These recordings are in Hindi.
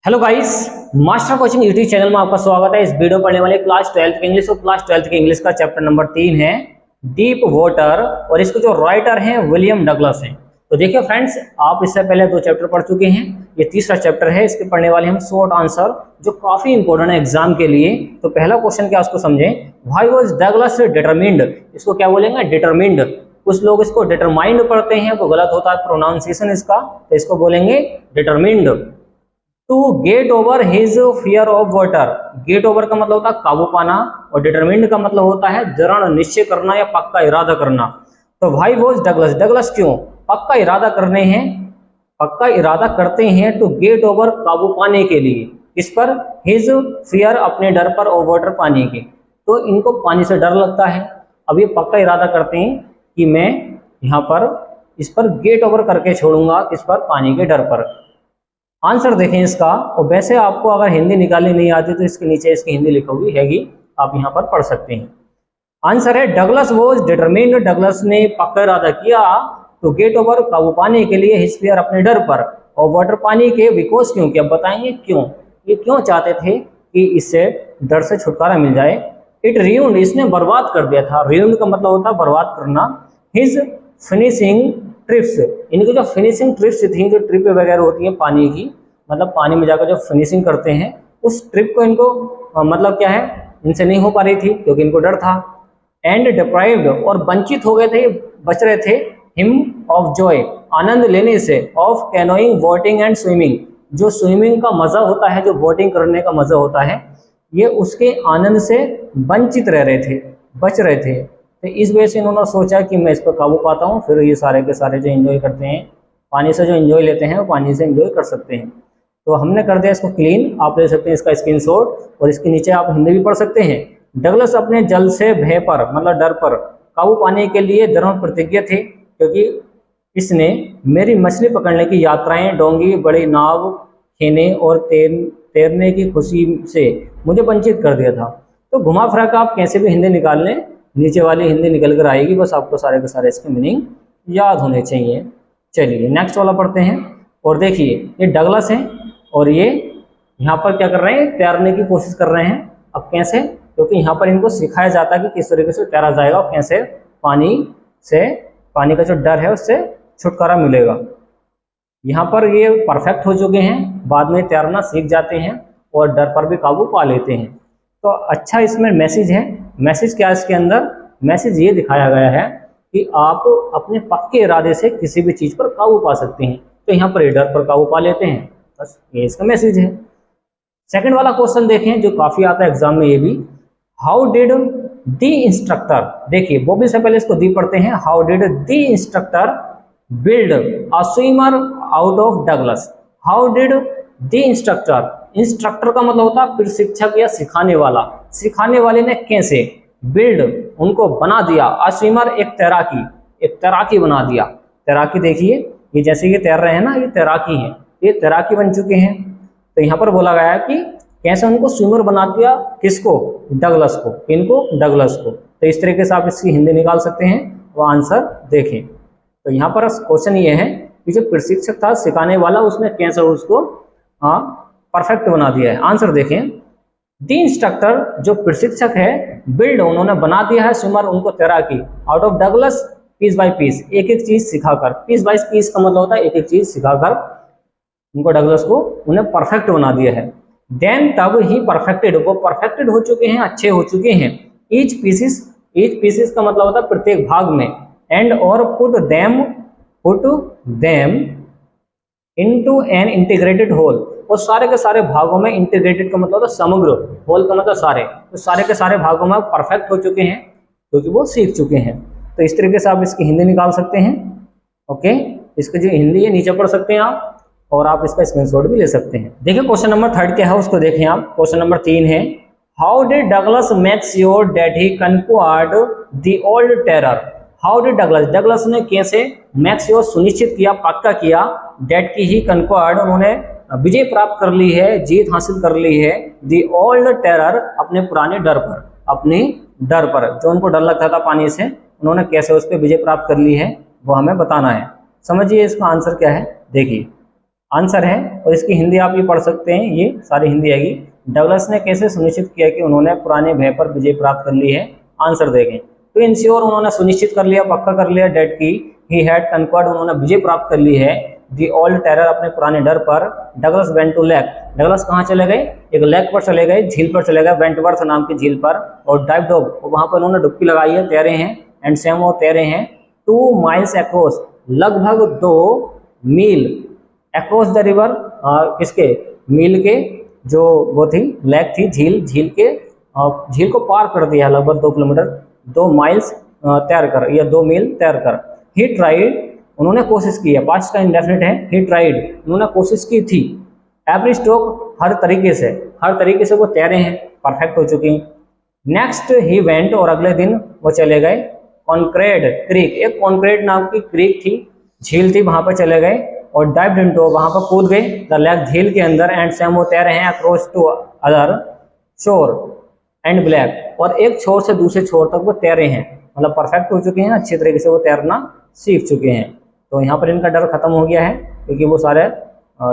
Hello guys, master coaching YouTube channel में आपका स्वागत है। इस वीडियो पढ़ने वाले क्लास 12th के इंग्लिश और क्लास 12th के इंग्लिश का चैप्टर नंबर 3 है डीप वाटर, और इसके जो राइटर हैं विलियम डगलस हैं। तो देखिए फ्रेंड्स, आप इससे पहले 2 चैप्टर पढ़ चुके हैं, ये तीसरा चैप्टर है। इसके पढ़ने वाले हम शॉर्ट आंसर जो काफी इंपॉर्टेंट है एग्जाम के लिए। तो पहला क्वेश्चन क्या उसको समझें, व्हाई वाज डगलस डिटरमिन्ड। इसको क्या बोलेंगे, डिटरमिन्ड। कुछ लोग इसको डिटरमाइंड पढ़ते हैं तो गलत होता है प्रोनाउंसिएशन इसका, तो इसको बोलेंगे determined. To get over his fear of water. Get over का मतलब होता है काबू पाना, और डिटरमिन्ड का मतलब होता है दृढ़ निश्चय करना या पक्का इरादा करना। तो व्हाई वाज डगलस, डगलस क्यों पक्का इरादा करने हैं, पक्का इरादा करते हैं टू गेट ओवर काबू पाने के लिए, किस पर, हिज फियर अपने डर पर, और वाटर पानी के। तो इनको पानी से डर लगता है। अब ये पक्का इरादा करते हैं कि मैं यहाँ पर इस पर गेट ओवर करके छोड़ूंगा, किस पर, पानी के डर पर। आंसर देखें इसका, और वैसे आपको अगर हिंदी निकालनी नहीं आती तो इसके नीचे इसकी हिंदी लिखी हुई हैगी, आप यहाँ पर पढ़ सकते हैं। आंसर है डगलस वॉज डिटरमिन्ड, डगलस ने पक्का इरादा किया तो गेट ओवर काबू पाने के लिए, हिज फियर अपने डर पर, और वाटर पानी के, बिकॉज क्यों, क्या बताएंगे क्यों, ये क्यों चाहते थे कि इससे डर से छुटकारा मिल जाए। इट रियून्ड, इसने बर्बाद कर दिया था। रियून्ड का मतलब होता है बर्बाद करना। हिज फिनिशिंग ट्रिप्स, इनकी जो फिनिशिंग ट्रिप्स थी, जो ट्रिप वगैरह होती है पानी की, मतलब पानी में जाकर जो फिनिशिंग करते हैं, उस ट्रिप को इनको मतलब क्या है, इनसे नहीं हो पा रही थी क्योंकि इनको डर था। एंड डिप्राइव्ड, और वंचित हो गए थे, बच रहे थे, हिम ऑफ जॉय, आनंद लेने से, of canoeing, boating and swimming, जो स्विमिंग का मजा होता है, जो बोटिंग करने का मजा होता है, ये उसके आनंद से वंचित रह रहे थे, बच रहे थे। तो इस वजह से इन्होंने सोचा कि मैं इस पर काबू पाता हूँ, फिर ये सारे के सारे जो एंजॉय करते हैं पानी से, जो एंजॉय लेते हैं वो पानी से एंजॉय कर सकते हैं। तो हमने कर दिया इसको क्लीन, आप ले सकते हैं इसका स्क्रीनशॉट, और इसके नीचे आप हिंदी भी पढ़ सकते हैं। डगलस अपने जल से भय पर, मतलब डर पर काबू पाने के लिए दृढ़ प्रतिज्ञ थे, क्योंकि इसने मेरी मछली पकड़ने की यात्राएं, डोंगी, बड़ी नाव खेने और तैरने की खुशी से मुझे वंचित कर दिया था। तो घुमा फिरा कर आप कैसे भी हिंदी निकाल लें, नीचे वाली हिंदी निकल कर आएगी, बस आपको सारे के सारे इसके मीनिंग याद होने चाहिए। चलिए नेक्स्ट वाला पढ़ते हैं। और देखिए ये डगलस है, और ये यहाँ पर क्या कर रहे हैं, तैरने की कोशिश कर रहे हैं। अब कैसे, क्योंकि यहाँ पर इनको सिखाया जाता है कि किस तरीके से तैरा जाएगा, और कैसे पानी का जो डर है उससे छुटकारा मिलेगा। यहाँ पर ये परफेक्ट हो चुके हैं, बाद में तैरना सीख जाते हैं और डर पर भी काबू पा लेते हैं। तो अच्छा इसमें मैसेज है। मैसेज क्या है इसके अंदर, मैसेज ये दिखाया गया है कि आप अपने पक्के इरादे से किसी भी चीज़ पर काबू पा सकते हैं। तो यहाँ पर डर पर काबू पा लेते हैं, बस ये इसका मैसेज है। सेकंड वाला क्वेश्चन देखें, जो काफ़ी आता है एग्जाम में ये भी। हाउ डिड द इंस्ट्रक्टर, देखिए वो भी से पहले इसको दी पढ़ते हैं। How did the instructor build a swimmer out of Douglas. How did the instructor, instructor का मतलब होता है प्रशिक्षक या सिखाने वाला, सिखाने वाले ने कैसे, बिल्ड उनको बना दिया, अ स्विमर एक तैराकी बना दिया। तैराकी देखिए, ये जैसे ये तैर रहे हैं ना, ये तैराकी है, ये तैराकी बन चुके हैं। तो यहाँ पर बोला गया है कि कैसे उनको स्विमर बना दिया, किसको, डगलस को, किनको, डगलस को। तो इस तरीके से आप इसकी हिंदी निकाल सकते हैं, वो आंसर देखें। तो यहाँ पर क्वेश्चन ये है कि जो प्रशिक्षक था, सिखाने वाला, उसने कैसे उसको परफेक्ट बना दिया है। आंसर देखें, द इंस्ट्रक्टर जो प्रशिक्षक है, बिल्ड उन्होंने बना दिया है, स्विमर उनको तैराकी, out of Douglas, piece by piece, एक एक चीज सिखाकर। पीस बाय पीस का मतलब होता है एक एक चीज सिखाकर उनको, डगलस को, उन्हें परफेक्ट बना दिया है। देन तब ही परफेक्टेड, वो परफेक्टेड हो चुके हैं, अच्छे हो चुके हैं। ईच पीसेस का मतलब होता है प्रत्येक भाग में। एंड और put them into an integrated whole, और सारे के सारे भागों में, इंटीग्रेटेड का मतलब होता है समग्र, होल का मतलब सारे, तो सारे के सारे भागों में परफेक्ट हो चुके हैं क्योंकि वो सीख चुके हैं। तो इस तरीके से आप इसकी हिंदी निकाल सकते हैं। ओके, इसकी जो हिंदी है नीचे पढ़ सकते हैं आप, और आप इसका स्क्रीनशॉट भी ले सकते हैं। देखिए क्वेश्चन नंबर 3 क्या है उसको देखें आप। क्वेश्चन नंबर 3 है, how did Douglas make sure that he conquered the old terror. How did Douglas, Douglas ने कैसे, मेक श्योर सुनिश्चित किया, पक्का किया, दैट की ही कन्क्वायर्ड, उन्होंने विजय प्राप्त कर ली है, जीत हासिल कर ली है, द ओल्ड टेरर, अपने पुराने डर पर, अपने डर पर, जो उनको डर लगता था पानी से, उन्होंने कैसे उस पर विजय प्राप्त कर ली है, वो हमें बताना है। समझिए इसका आंसर क्या है, देखिए आंसर है। और इसकी हिंदी आप ये पढ़ सकते हैं, ये सारी हिंदी आएगी। डगलस ने कैसे सुनिश्चित किया कि उन्होंने पुराने भय पर विजय प्राप्त कर ली है? आंसर देखें। तो इंश्योर उन्होंने सुनिश्चित कर लिया, पक्का कर लिया, डेट की ही हैड कन्क्वर्ड उन्होंने विजय प्राप्त कर ली है दी ओल्ड टेरर अपने पुराने डर पर। Douglas went to lake, Douglas कहाँ चले गए? एक लेक पर चले गए, झील पर चले गए, वेंटवर्थ नाम की झील पर। और डाइव डॉग वहां पर उन्होंने डुबकी लगाई है, तैरे हैं। एंड सैम वो तैरे हैं 2 माइल्स अक्रॉस, लगभग 2 मील अक्रॉस द रिवर, किसके? मील के, जो वो थी लेक थी, झील के झील को पार कर दिया लगभग 2 किलोमीटर, 2 माइल्स तैर कर या 2 मील तैर कर। ही ट्राइड उन्होंने कोशिश की है, पास्ट का इंडेफिनिट है। ही ट्राइड उन्होंने कोशिश की थी। एवरी स्ट्रोक हर तरीके से वो तैरे हैं, परफेक्ट हो चुकी हैं। नेक्स्ट ही वेंट और अगले दिन वो चले गए कॉन्क्रेड क्रीक, एक कॉन्क्रेड नाम की क्रीक थी, झील थी, वहां पर चले गए और डाइव्ड इनटू वहां पर कूद गए द लेक झील के अंदर। एंड सैम वो तैर रहे हैं अक्रॉस टू अदर शोर एंड ब्लैक, और एक छोर से दूसरे छोर तक वो तैरे हैं, मतलब परफेक्ट हो चुके हैं, अच्छी तरीके से वो तैरना सीख चुके हैं। तो यहाँ पर इनका डर खत्म हो गया है क्योंकि वो सारे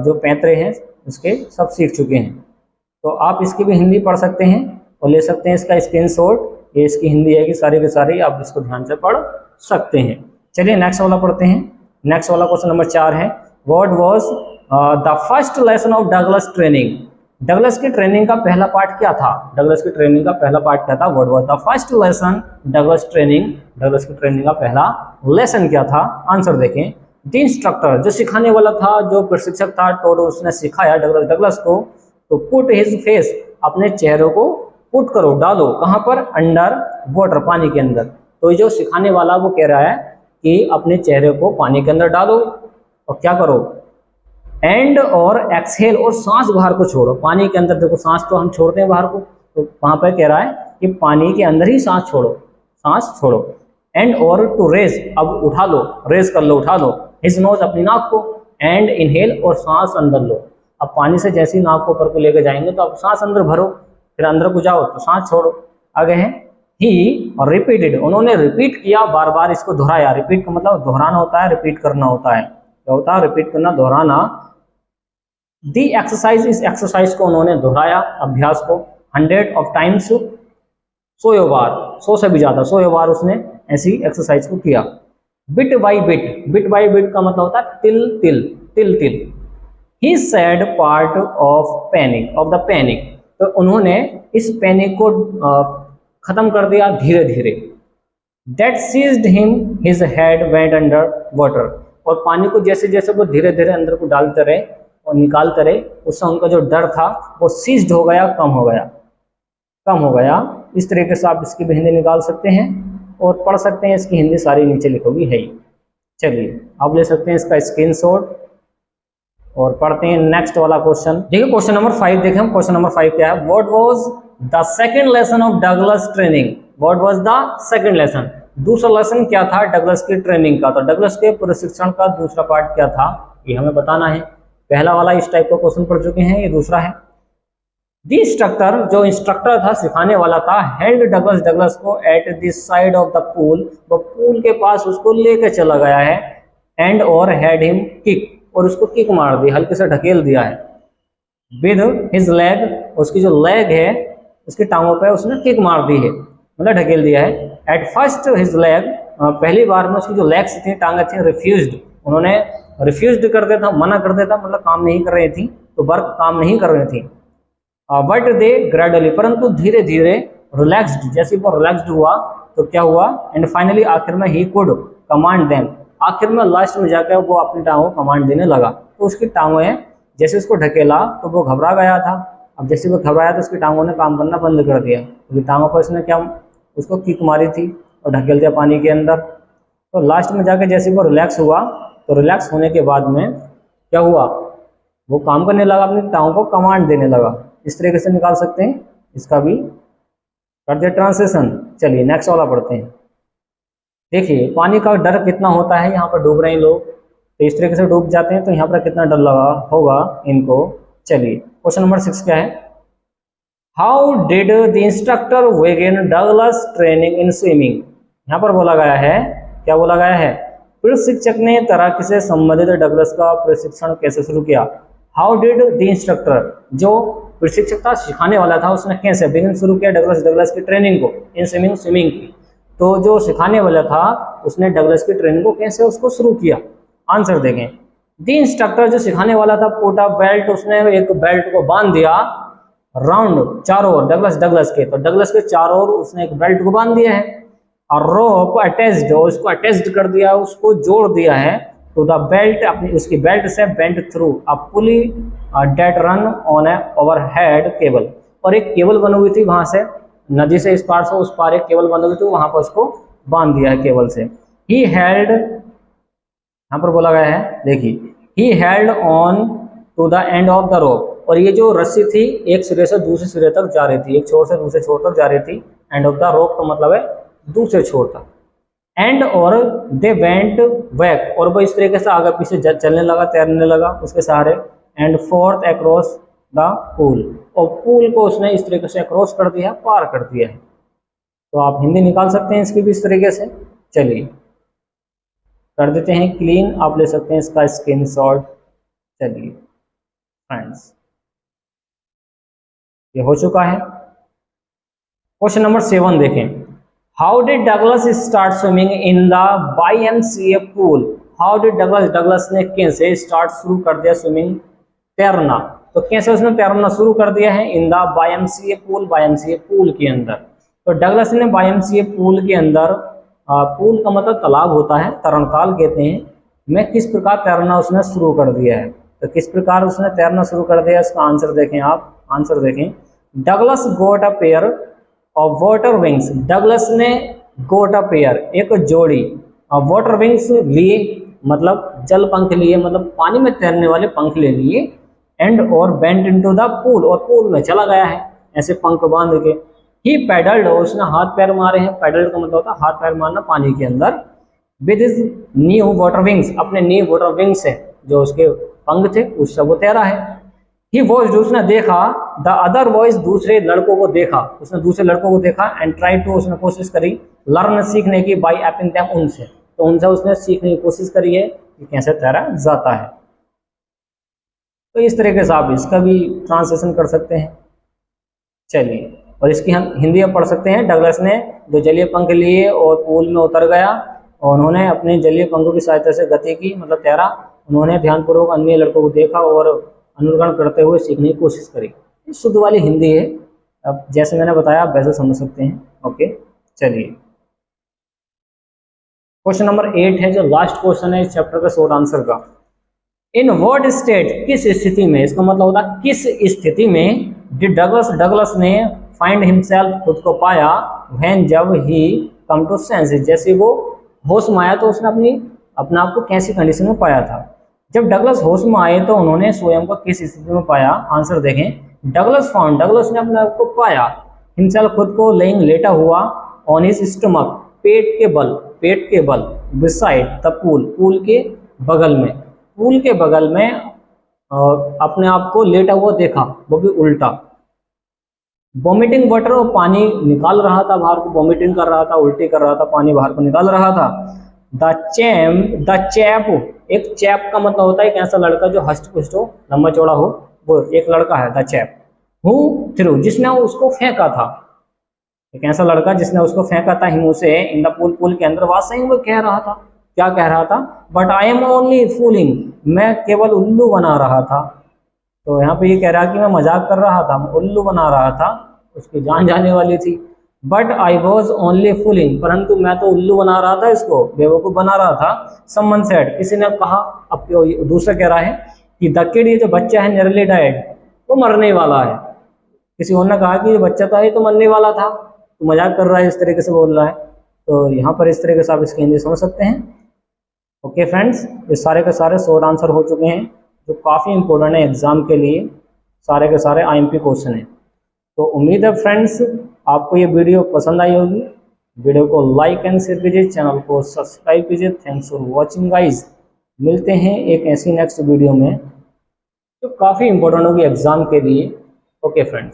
जो पैंतरे हैं उसके सब सीख चुके हैं। तो आप इसकी भी हिंदी पढ़ सकते हैं और ले सकते हैं इसका स्क्रीनशॉट, ये इसकी हिंदी है कि सारी के सारी आप इसको ध्यान से पढ़ सकते हैं। चलिए नेक्स्ट वाला पढ़ते हैं। नेक्स्ट वाला क्वेश्चन नंबर 4 है, what was the first lesson of Douglas training? Douglas की ट्रेनिंग का पहला पार्ट क्या था? डगलस की ट्रेनिंग का पहला पार्ट क्या था? What was the first lesson Douglas training? Douglas की ट्रेनिंग का पहला लेसन क्या था? आंसर देखें। द इंस्ट्रक्टर जो सिखाने वाला था, जो प्रशिक्षक था, टोड उसने सिखाया डगलस को, तो पुट हिज फेस अपने चेहरे को पुट करो, डालो, कहाँ पर? अंडर वाटर, पानी के अंदर। तो जो सिखाने वाला वो कह रहा है कि अपने चेहरे को पानी के अंदर डालो और क्या करो? एंड और एक्सहेल, और सांस बाहर को छोड़ो। पानी के अंदर देखो, सांस तो हम छोड़ते हैं बाहर को, तो वहां पर कह रहा है कि पानी के अंदर ही सांस छोड़ो। एंड और टू रेज, अब उठा लो, रेज कर लो, उठा लो। हिज नोज अपनी नाक को, एंड इनहेल और सांस अंदर लो। अब पानी से जैसे ही नाक को ऊपर को लेकर जाएंगे तो अब सांस अंदर भरो, फिर अंदर को जाओ तो सांस छोड़ो। आगे है ही रिपीटेड, उन्होंने रिपीट किया, बार बार इसको दोहराया। रिपीट का मतलब दोहराना होता है, रिपीट करना होता है। क्या होता है? रिपीट करना, दोहराना। दी एक्सरसाइज, इस एक्सरसाइज को उन्होंने दोहराया, अभ्यास को 100 ऑफ टाइम्स, 100 बार, 100 से भी ज्यादा, 100 बार उसने ऐसी एक्सरसाइज को किया। Bit by bit, bit by bit का मतलब होता है तिल तिल। He said part of panic, of the panic, तो उन्होंने इस पैनिक को खत्म कर दिया धीरे धीरे। That seized him his head went under water, और पानी को जैसे जैसे वो धीरे धीरे अंदर को डालते रहे और निकालते रहे, उससे उनका जो डर था वो सीज्ड हो गया, कम हो गया। इस तरीके से आप इसकी भी हिंदी निकाल सकते हैं और पढ़ सकते हैं। इसकी हिंदी सारी नीचे लिखोगी है ही। चलिए आप ले सकते हैं इसका स्क्रीनशॉट और पढ़ते हैं नेक्स्ट वाला क्वेश्चन। देखिए क्वेश्चन नंबर 5 देखें हम। क्वेश्चन नंबर 5 क्या है? What was the second lesson of Douglas training? What was the second lesson? दूसरा लेसन क्या था डगलस की ट्रेनिंग का? तो डगलस के प्रशिक्षण का दूसरा पार्ट क्या था, ये हमें बताना है। पहला वाला इस टाइप का क्वेश्चन पढ़ चुके हैं, ये दूसरा है। दी इंस्ट्रक्टर, जो इंस्ट्रक्टर था, सिखाने वाला था, हेल्ड डगलस को at the side of the pool, वो पूल के पास उसको लेकर चला गया है। एंड और हैड हिम किक, और उसको किक मार दी, हल्के से ढकेल दिया है। विद हिज लेग, उसकी जो लेग है उसकी टांगों पे उसने किक मार दी है, मतलब ढकेल दिया है। एट फर्स्ट हिज लेग, पहली बार में उसकी जो लेग्स थी, टांगें थी, रिफ्यूज्ड, उन्होंने रिफ्यूज्ड कर देता, मना कर देता, मतलब काम नहीं कर रही थी, तो वर्क काम नहीं कर रही थी। बट दे ग्रेजुअली, परंतु धीरे धीरे रिलैक्स्ड, जैसे वो रिलैक्स्ड हुआ तो क्या हुआ? एंड फाइनली, आखिर में ही कुड कमांड देम, आखिर में लास्ट में जाकर वो अपनी टांगों को कमांड देने लगा। तो उसकी टांगों जैसे उसको ढकेला तो वो घबरा गया था। अब जैसे वो घबराया तो उसकी टांगों ने काम करना बंद कर दिया, क्योंकि टांगों पर उसने क्या उसको किक मारी थी और ढकेल दिया पानी के अंदर। तो लास्ट में जाके जैसे वो रिलैक्स हुआ, तो रिलैक्स होने के बाद में क्या हुआ? वो काम करने लगा, अपनी टांगों को कमांड देने लगा। इस तरीके से निकाल सकते हैं, इसका भी कर दिया ट्रांसलेशन। चलिए नेक्स्ट वाला पढ़ते हैं। देखिए पानी का डर कितना होता है, यहाँ पर डूब रहे हैं लोग, तो इस तरीके से डूब जाते हैं, तो यहाँ पर कितना डर लगा होगा इनको। चलिए क्वेश्चन नंबर 6 क्या है? How did the instructor begin Douglas training in swimming? यहाँ पर बोला गया है, क्या बोला गया है? प्रशिक्षक ने तैराकी से संबंधित डगलस का प्रशिक्षण कैसे शुरू किया? हाउ डिड द इंस्ट्रक्टर, जो प्रशिक्षक था, सिखाने वाला था, उसने कैसे बिगिन शुरू किया डगलस की ट्रेनिंग को इन स्विमिंग की। तो जो सिखाने वाला था उसने डगलस की ट्रेनिंग को कैसे उसको शुरू किया? आंसर देखें। द इंस्ट्रक्टर, जो सिखाने वाला था, पुट अ बेल्ट, उसने एक बेल्ट को बांध दिया राउंड, चारों ओर डगलस के, तो डगलस के चारों ओर उसने एक बेल्ट को बांध दिया है। और रोप अटैच्ड, उसको अटैच्ड कर दिया, उसको जोड़ दिया है टू द बेल्ट, अपनी उसकी बेल्ट से bent through a pulley that ran on a overhead cable, और एक केबल बनी हुई थी वहां से, नदी से इस पार से उस पार एक केबल बनी हुई थी, वहां पर उसको बांध दिया है केबल से। ही हेल्ड, यहाँ पर बोला गया है देखिए, he held on to the end of the rope, और ये जो रस्सी थी एक सिरे से दूसरे सिरे तक जा रही थी, एक छोर से दूसरे छोर तक जा रही थी। एंड ऑफ द रोप का मतलब है दूसरे छोर तक। एंड और दे वेंट बैक, और वो इस तरीके से आगे पीछे चलने लगा, तैरने लगा उसके सहारे। And fourth across the pool, और पूल को उसने इस तरीके से अक्रॉस कर दिया, पार कर दिया है। तो आप हिंदी निकाल सकते हैं इसकी भी इस तरीके से। चलिए कर देते हैं क्लीन, आप ले सकते हैं इसका स्क्रीनशॉट। चलिए फ्रेंड्स, ये हो चुका है। क्वेश्चन नंबर 7 देखें। How did Douglas start swimming in the YMCA pool? How did Douglas ने कैसे स्टार्ट शुरू कर दिया स्विमिंग, तैरना? तो कैसे उसने तैरना शुरू कर दिया है? In the YMCA pool, YMCA pool के अंदर। तो डगलस ने YMCA पूल के अंदर, पूल का मतलब तालाब होता है, तरणताल कहते हैं, में किस प्रकार तैरना उसने शुरू कर दिया है? तो किस प्रकार उसने तैरना शुरू कर दिया, इसका आंसर देखें आप। आंसर देखें। Douglas got a pair of water wings, Douglas ने गोट अ पेयर, एक जोड़ी वाटर विंग्स लिए, मतलब जल पंख लिए, मतलब पानी में तैरने वाले पंख ले लिए। एंड और बेंट इनटू द पूल, और पूल में चला गया है ऐसे पंख बांध के। ही पैडल्ड, और उसने हाथ पैर मारे हैं, पैडल्ड का मतलब होता है हाथ पैर मारना पानी के अंदर। With his new water wings, अपने न्यू वाटर विंग्स से, जो उसके पंख थे उससे वो तैरा है। ही वॉइस्ड, उसने देखा, द अदर वॉइस, दूसरे लड़कों को देखा, उसने दूसरे लड़कों को देखा। एंड ट्राई टू, उसने कोशिश करी, लर्न, सीखने की, बाई एपिंग देम, उनसे, तो उनसे उसने सीखने की कोशिश करी है कि कैसे तैरा जाता है। तो इस तरीके से आप इसका भी ट्रांसलेशन कर सकते हैं। चलिए, और इसकी हम हिंदी अब पढ़ सकते हैं। डगलस ने जो जलीय पंख लिए और पूल में उतर गया, और उन्होंने अपने जलीय पंखों की सहायता से गति की, मतलब तैरा। उन्होंने ध्यानपूर्वक अन्य लड़कों को देखा और अनुकरण करते हुए सीखने की कोशिश करी। शुद्ध वाली हिंदी है, अब जैसे मैंने बताया आप वैसे समझ सकते हैं। ओके, चलिए क्वेश्चन नंबर 8 है, जो लास्ट क्वेश्चन है इस चैप्टर का शॉर्ट आंसर का। इन व्हाट स्टेट, किस स्थिति में, इसका मतलब होता है किस स्थिति में, डिड डगलस ने फाइंड हिमसेल्फ, खुद को पाया, व्हेन, जब, ही कम टू सेंसेस, जैसे वो होश में आया, तो उसने अपने आप को कैसी कंडीशन में पाया था? जब डगलस होश में आए तो उन्होंने स्वयं को किस स्थिति में पाया? आंसर देखें। डगलस फाउंड, डगलस ने अपने आप को पाया, हिमसेल्फ, खुद को, लेइंग, लेटा हुआ, ऑन हिज स्टमक, पेट के बल, बिसाइड द पूल, पूल के बगल में, अपने आप को लेटा हुआ देखा, वो भी उल्टा। वॉमिटिंग वाटर, वो पानी निकाल रहा था बाहर को, वॉमिटिंग कर रहा था, उल्टी कर रहा था, पानी बाहर को निकाल रहा था। द चैप, एक चैप का मतलब होता है एक ऐसा लड़का जो हष्ट पुष्ट हो, लंबा चौड़ा हो, वो एक लड़का है द चैप। हु थ्रू, जिसने उसको फेंका था, एक ऐसा लड़का जिसने उसको फेंका था हिमू से, इन द पूल के अंदर। वाज सेइंग, वो कह रहा था, क्या कह रहा था? But I am only fooling, मैं केवल उल्लू बना रहा था। तो यहाँ पे ये कह रहा कि मैं मजाक कर रहा था, मैं उल्लू बना रहा था, उसकी जान जाने वाली थी। But I was only fooling, परंतु मैं तो उल्लू बना रहा था, इसको बेवकूफ़ बना रहा था। समवन सेड, किसी ने कहा, अब दूसरा कह रहा है कि द किड, ये जो बच्चा है, नियरली डाइड, वो मरने वाला है। किसी और ने कहा कि ये बच्चा तो है तो मरने वाला था, तो मजाक कर रहा है, इस तरीके से बोल रहा है। तो यहाँ पर इस तरीके से आप इसकी हिंदी समझ सकते हैं। ओके फ्रेंड्स, ये सारे के सारे शॉर्ट आंसर हो चुके हैं, जो काफ़ी इंपॉर्टेंट है एग्जाम के लिए, सारे के सारे IMP क्वेश्चन हैं। तो उम्मीद है फ्रेंड्स आपको ये वीडियो पसंद आई होगी। वीडियो को लाइक एंड शेयर कीजिए, चैनल को सब्सक्राइब कीजिए। Thanks for watching guys. मिलते हैं एक ऐसी नेक्स्ट वीडियो में जो काफ़ी इंपॉर्टेंट होगी एग्जाम के लिए। Okay friends.